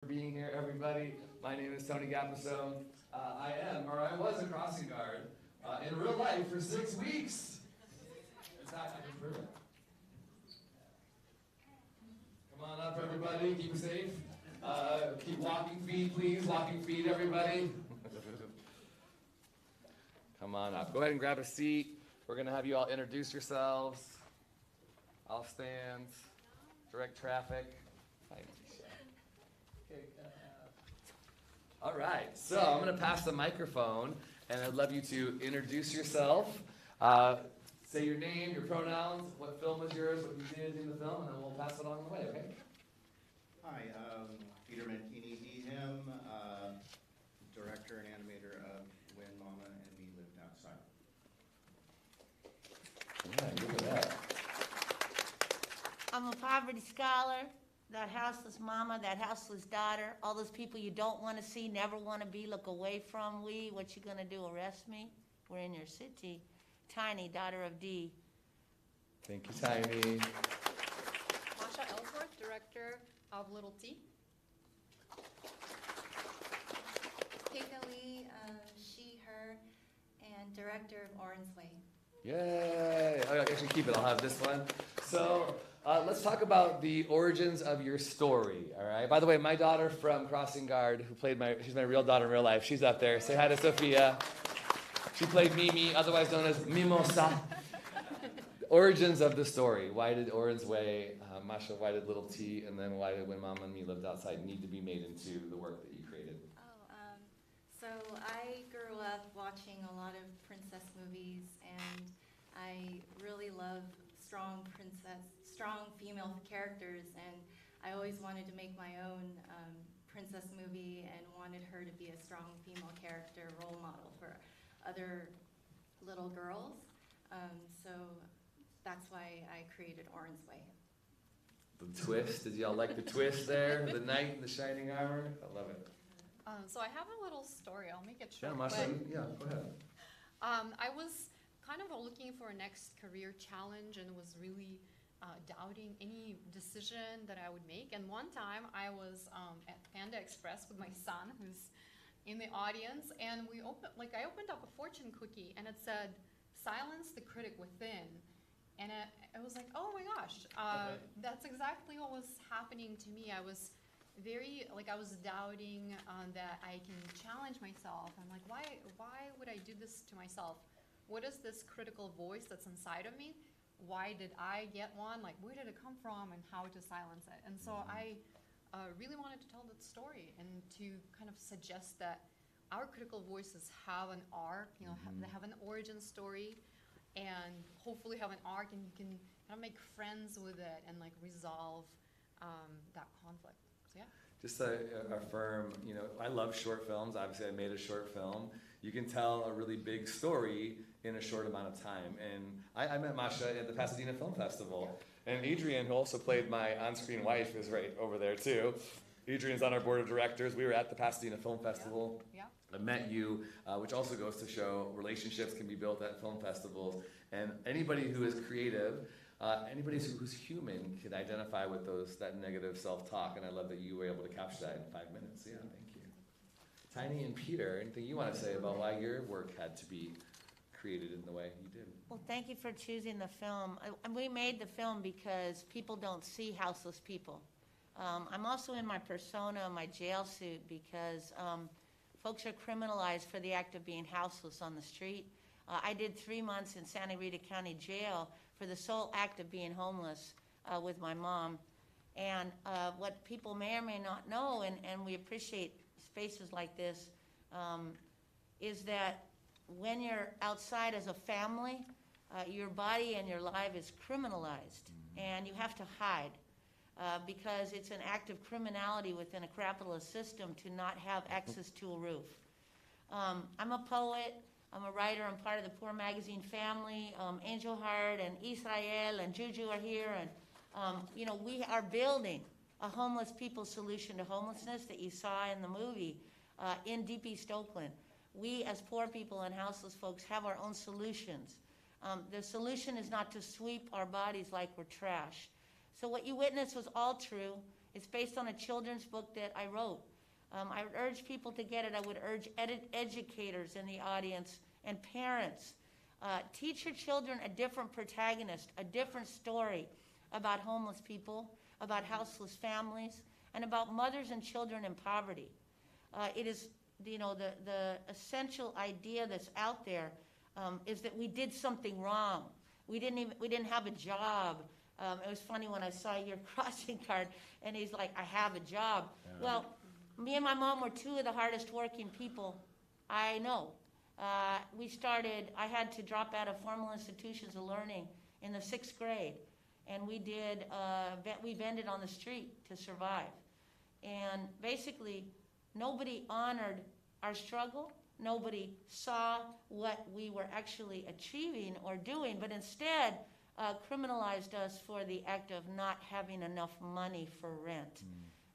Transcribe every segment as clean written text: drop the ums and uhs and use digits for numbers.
being here, everybody. My name is Tony Gapaso. I was a crossing guard in real life for 6 weeks. In fact, I can prove it. Come on up, everybody. Keep safe. Keep walking feet, please. Walking feet, everybody. Come on up. Go ahead and grab a seat. We're going to have you all introduce yourselves. I'll stand. Direct traffic. Hi, Tisha. Okay. All right. So I'm going to pass the microphone, and I'd love you to introduce yourself. Say your name, your pronouns, what film was yours, what you did in the film, and then we'll pass it on the way, okay? Hi, Peter Mankini, he, him, director and animator of When Mama and Me Lived Outside. Yeah, look at that. I'm a poverty scholar, that houseless mama, that houseless daughter, all those people you don't want to see, never want to be, look away from. What you gonna do, arrest me? We're in your city. Tiny, daughter of D. Thank you, Tiny. Masha Ellsworth, director of Little T. Keita Lee, she, her, and director of Orange Way. Yay! Oh, actually, keep it. I'll have this one. So let's talk about the origins of your story. All right. By the way, my daughter from Crossing Guard, she's my real daughter in real life. She's up there. Say hi to Sophia. She played Mimi, otherwise known as Mimosa. Origins of the story. Why did Orange Way, Masha, why did Little T, and then why did When Mama and Me Lived Outside need to be made into the work that you created? So I grew up watching a lot of princess movies, and I really love strong female characters, and I always wanted to make my own princess movie and wanted her to be a strong female character role model for other little girls. So that's why I created Orange Way. The twist. Did y'all like the twist there? The knight in the shining armor? I love it. So I have a little story. I'll make it short. Yeah, Masha, yeah, go ahead. I was kind of looking for a next career challenge and was really doubting any decision that I would make. And one time I was at Panda Express with my son, who's in the audience, and I opened up a fortune cookie, and it said, "Silence the critic within." And it was like, oh my gosh, that's exactly what was happening to me. I was I was doubting that I can challenge myself. I'm like, why would I do this to myself? What is this critical voice that's inside of me? Why did I get one? Like, where did it come from, and how to silence it? And so I really wanted to tell that story and to kind of suggest that our critical voices have an arc, they have an origin story, and hopefully have an arc, and you can kind of make friends with it and like resolve that conflict. So yeah. Just to affirm, I love short films. Obviously, I made a short film. You can tell a really big story in a short amount of time. And I met Masha at the Pasadena Film Festival. And Adrian, who also played my on-screen wife, is right over there too. Adrian's on our board of directors. We were at the Pasadena Film Festival. Yeah. I met you, which also goes to show relationships can be built at film festivals. And anybody who is creative, anybody who's human can identify with that negative self-talk. And I love that you were able to capture that in 5 minutes. Yeah, thank you. Tiny and Peter, anything you want to say about why your work had to be created in the way you did? Well, thank you for choosing the film. We made the film because people don't see houseless people. I'm also in my persona, my jail suit, because folks are criminalized for the act of being houseless on the street. I did 3 months in Santa Rita County Jail for the sole act of being homeless with my mom. And what people may or may not know, and we appreciate spaces like this, is that when you're outside as a family, your body and your life is criminalized, and you have to hide. Because it's an act of criminality within a capitalist system to not have access to a roof. I'm a poet, I'm a writer, I'm part of the Poor Magazine family. Angel Heart and Israel and Juju are here, and we are building a homeless people solution to homelessness that you saw in the movie in Deep East Oakland. We as poor people and houseless folks have our own solutions. The solution is not to sweep our bodies like we're trash. So what you witnessed was all true. It's based on a children's book that I wrote. I would urge people to get it. I would urge educators in the audience and parents. Teach your children a different protagonist, a different story about homeless people, about houseless families, and about mothers and children in poverty. It is, the essential idea that's out there is that we did something wrong. We didn't have a job. It was funny when I saw your crossing card, and he's like, I have a job. Yeah. Well, me and my mom were two of the hardest working people I know. I had to drop out of formal institutions of learning in the 6th grade, and we vended on the street to survive. And basically, nobody honored our struggle. Nobody saw what we were actually achieving or doing, but instead criminalized us for the act of not having enough money for rent.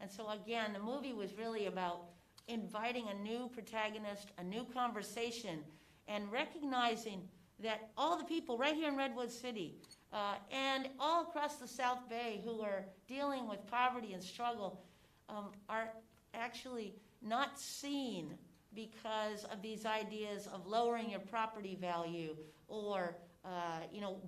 And so again, the movie was really about inviting a new protagonist, a new conversation, and recognizing that all the people right here in Redwood City and all across the South Bay who are dealing with poverty and struggle are actually not seen because of these ideas of lowering your property value or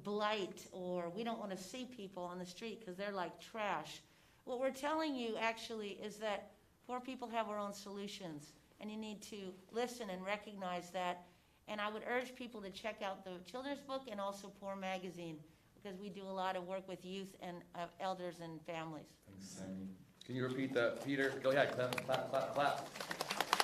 blight, or we don't want to see people on the street because they're like trash. What we're telling you actually is that poor people have our own solutions, and you need to listen and recognize that. And I would urge people to check out the children's book and also Poor Magazine, because we do a lot of work with youth and elders and families. Thanks, Sammy. Can you repeat that, Peter? Go ahead, clap, clap, clap, clap.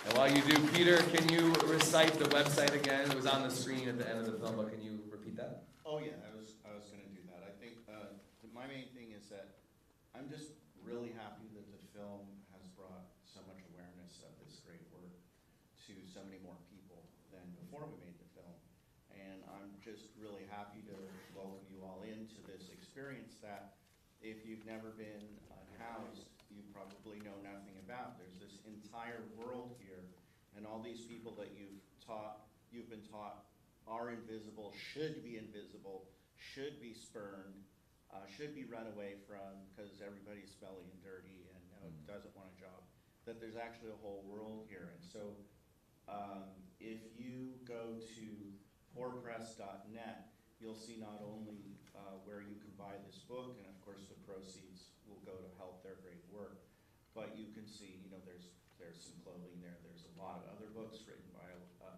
And while you do, Peter, can you recite the website again? It was on the screen at the end of the film, but can you repeat that? Oh yeah, I was going to do that. I think my main thing is that I'm just really happy that the film has brought so much awareness of this great work to so many more people than before we made the film. And I'm just really happy to welcome you all into this experience that if you've never been unhoused, you probably know nothing about. There's this entire world here, and all these people that you've been taught are invisible, should be invisible, should be spurned, should be run away from because everybody's smelly and dirty and doesn't want a job. That there's actually a whole world here. And so if you go to poorpress.net, you'll see not only where you can buy this book, and of course the proceeds will go to help their great work, but you can see, there's some clothing there. There's a lot of other books written by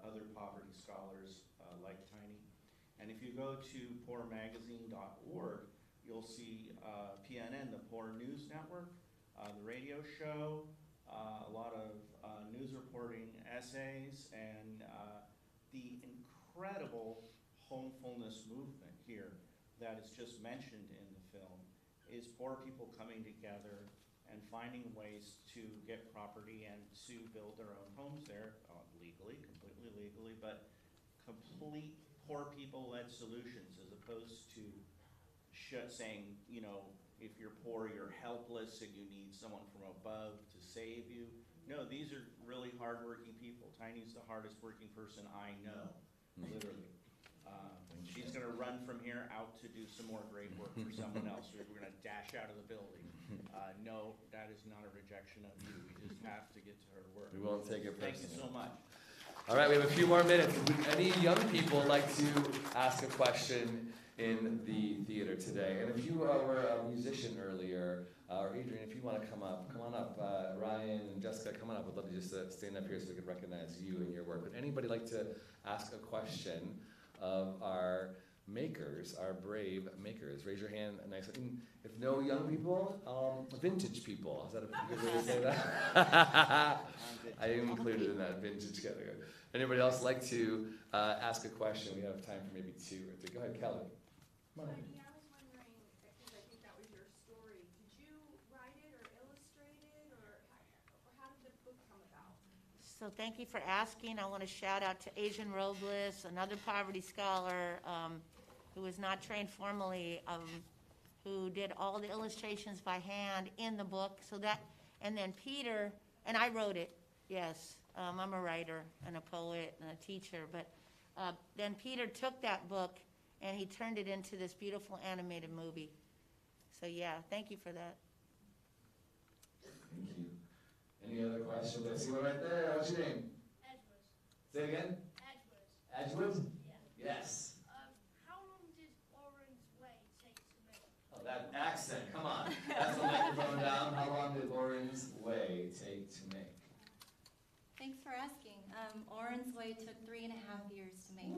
other poverty scholars like Tiny. And if you go to poormagazine.org, you'll see PNN, the Poor News Network, the radio show, a lot of news reporting essays, and the incredible homefulness movement here that is just mentioned in the film is poor people coming together and finding ways to get property and to build their own homes there, legally, completely legally, but complete poor people-led solutions as opposed to saying, if you're poor, you're helpless and you need someone from above to save you. No, these are really hardworking people. Tiny's the hardest working person I know, literally. She's going to run from here out to do some more great work for someone else. We're going to dash out of the building. No, that is not a rejection of you. We just have to get to her work. We won't take it Thank personally. you so much. All right, we have a few more minutes. Would any young people like to ask a question in the theater today? And if you were a musician earlier, or Adrian, if you want to come on up. Ryan and Jessica, come on up. I'd love to just stand up here so we can recognize you and your work. Would anybody like to ask a question of our makers, our brave makers? Raise your hand. Nice. And if no young people, vintage people. Is that a good way to say that? I included in that vintage category. Anybody else like to ask a question? We have time for maybe 2 or 3. Go ahead, Kelly. Come on. Heidi, I was wondering, because I think that was your story, did you write it or illustrate it, or how did the book come about? So thank you for asking. I want to shout out to Asian Robles, another poverty scholar who was not trained formally, who did all the illustrations by hand in the book. And then Peter, and I wrote it, yes. I'm a writer and a poet and a teacher, but then Peter took that book and he turned it into this beautiful animated movie. So yeah, thank you for that. Thank you. Any other questions? I see one right there. What's your name? Edward. Say it again. Edward. Edgewood? Yeah. Yes. How long did Orange Way take to make? Oh, that accent, come on. That's the microphone down. How long did Oren's Way take to make? Thanks for asking. Oren's Way took 3.5 years to make.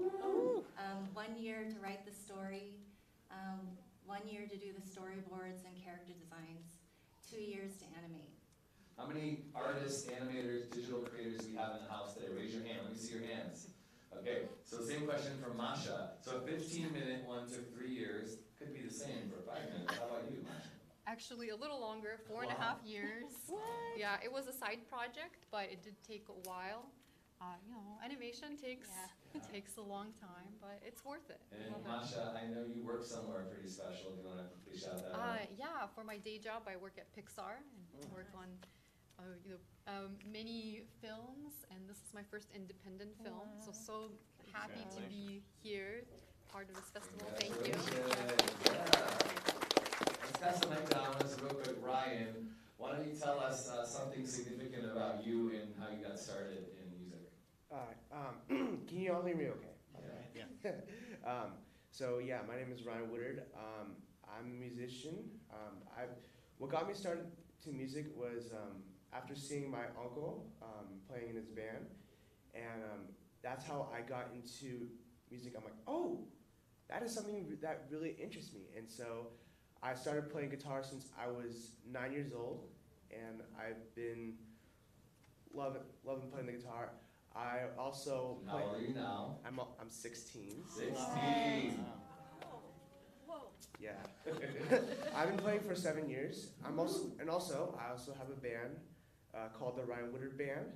1 year to write the story, 1 year to do the storyboards and character designs, 2 years to animate. How many artists, animators, digital creators do we have in the house today? Raise your hand. Let me see your hands. Okay, so same question from Masha. So a 15-minute one took 3 years. Could be the same for 5 minutes. How about you, Masha? Actually, a little longer, 4.5 Wow. years. Yeah, it was a side project, but it did take a while. Animation takes takes a long time, but it's worth it. And Masha, I know you work somewhere pretty special. Do you want to quickly shout that out? Yeah, for my day job, I work at Pixar and work on many films, and this is my first independent film. So happy to be here, part of this festival. Thank you. Congratulations. Yeah. Let's pass the mic down just real quick. Ryan, why don't you tell us something significant about you and how you got started in music? Can you all hear me okay? Yeah. So yeah, my name is Ryan Woodard. I'm a musician. What got me started to music was after seeing my uncle playing in his band, and that's how I got into music. I'm like, oh, that is something that really interests me, and so I started playing guitar since I was 9 years old, and I've been loving playing the guitar. I also How old are you now? I'm 16. 16. Whoa. Yeah. I've been playing for 7 years. I also have a band called the Ryan Woodard Band.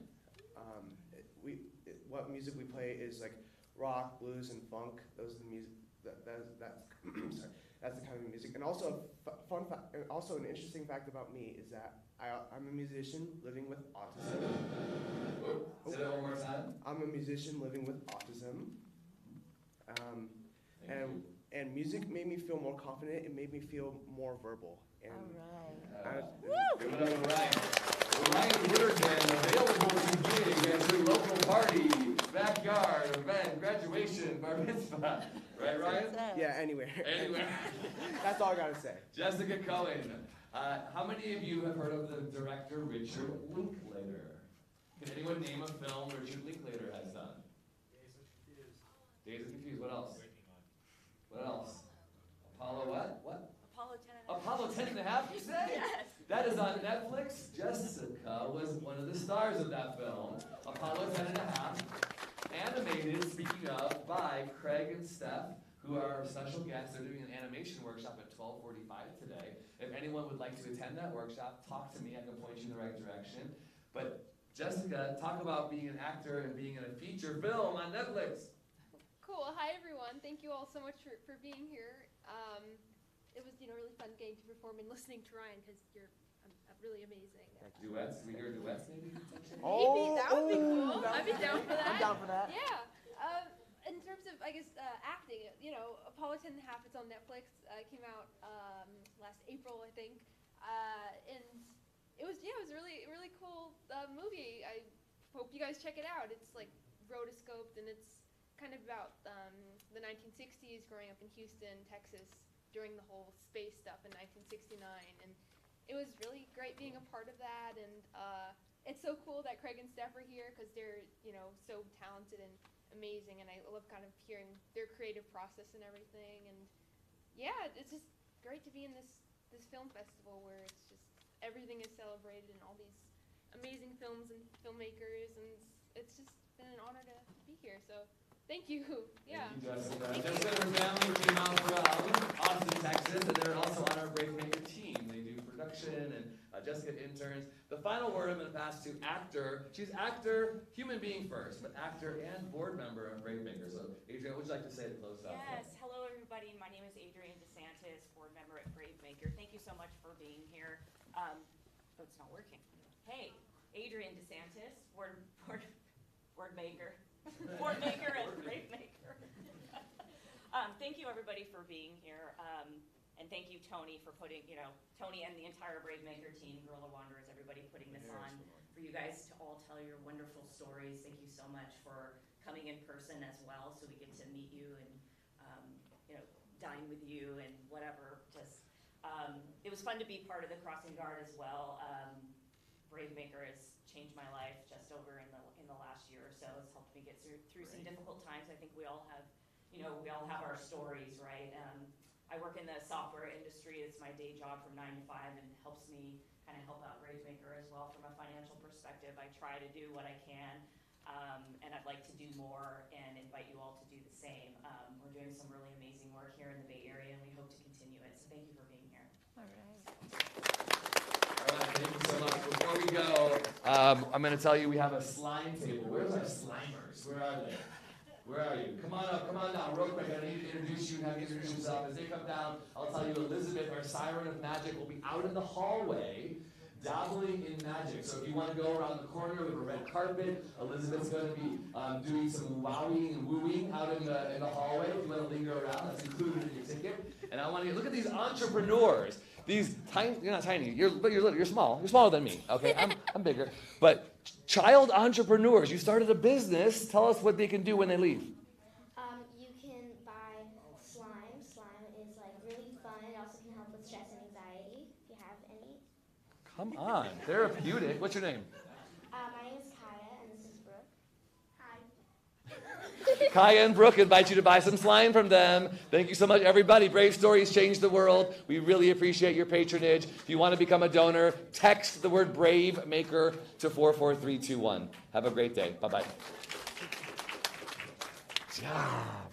What music we play is like rock, blues, and funk. Those are the music. Sorry, that's the kind of music. And also, fun fact, and also an interesting fact about me is that I'm a musician living with autism. Say that one more time. I'm a musician living with autism. Thank you. And music made me feel more confident. It made me feel more verbal. And All right. Give it up for Ryan. The Ryan Woodard Band available to gig at your local party, backyard, event, graduation, bar mitzvah. Right, Ryan? yeah, anywhere. Anywhere. That's all I gotta say. Jessica Cohen. How many of you have heard of the director Richard Linklater? Can anyone name a film Richard Linklater has done? Days of Confused. What else? What else? Apollo what? What? Apollo 10 and a half, you say? Yes. That is on Netflix. Jessica was one of the stars of that film. Apollo 10 and a half. Animated, speaking of, by Craig and Steph, who are our special guests. They're doing an animation workshop at 12:45 today. If anyone would like to attend that workshop, talk to me. I can point you in the right direction. But Jessica, talk about being an actor and being in a feature film on Netflix. Cool. Hi, everyone. Thank you all so much for being here. It was really fun getting to perform and listening to Ryan because you're really amazing. Duets? We hear duets maybe? Maybe that would be cool. I'd be down for that. I'm down for that. Yeah. In terms of, I guess, acting, Apollo 10 and a half, it's on Netflix. It came out last April, I think. And it was really, really cool movie. I hope you guys check it out. It's like rotoscoped, and it's kind of about the 1960s, growing up in Houston, Texas, during the whole space stuff in 1969. And it was really great being a part of that. And it's so cool that Craig and Steph are here because they're, so talented and amazing. And I love kind of hearing their creative process and everything. And yeah, it's just great to be in this film festival where it's just everything is celebrated and all these amazing films and filmmakers. And it's just been an honor to be here. So thank you. Yeah. Thank you, Jessica. Jessica and her family came out from Austin, Texas, and they're also on our BRAVEMAKER team. They do production, and Jessica interns. The final word I'm going to pass to actor. She's actor, human being first, but actor and board member of BRAVEMAKER. So, Adrienne, what would you like to say to close out? Yes. Hello, everybody. My name is Adrienne DeSantis, board member at BRAVEMAKER. Thank you so much for being here. Oh, it's not working. Hey, Adrienne DeSantis, board maker. Board maker at BRAVEMAKER. Thank you, everybody, for being here. And thank you, Tony, for putting, Tony and the entire BRAVEMAKER team, Gorilla Wanderers, everybody putting this on, for you guys to all tell your wonderful stories. Thank you so much for coming in person as well, so we get to meet you and, dine with you and whatever. It was fun to be part of the Crossing Guard as well. BRAVEMAKER has changed my life just over in the last year or so. It's helped me get through some difficult times. I think we all have, our stories, right? I work in the software industry. It's my day job from 9 to 5 and helps me kind of help out BRAVEMAKER as well from a financial perspective. I try to do what I can, and I'd like to do more and invite you all to do the same. We're doing some really amazing work here in the Bay Area, and we hope to continue it. So thank you for being here. All right. All right, thank you so much. Before we go, I'm going to tell you we have a slime table. Where's our slimers? Where are they? Where are you? Come on down real quick. I need to introduce you and have you introduce yourself. As they come down, I'll tell you Elizabeth, our siren of magic, will be out in the hallway dabbling in magic. So if you want to go around the corner with a red carpet, Elizabeth's going to be doing some wowing and wooing out in the hallway. If you want to linger around, that's included in your ticket. And I want to look at these entrepreneurs. These tiny, you're not tiny, but you're little, you're small. You're smaller than me, okay? I'm bigger. But child entrepreneurs, you started a business. Tell us what they can do when they leave. You can buy slime. Slime is really fun. It also can help with stress and anxiety if you have any. Come on, therapeutic. What's your name? My name is Kaya, and this is Brooke. Hi. Kaya and Brooke invite you to buy some slime from them. Thank you so much, everybody. Brave Stories change the world. We really appreciate your patronage. If you want to become a donor, text the word BRAVEMAKER to 44321. Have a great day. Bye-bye. Job.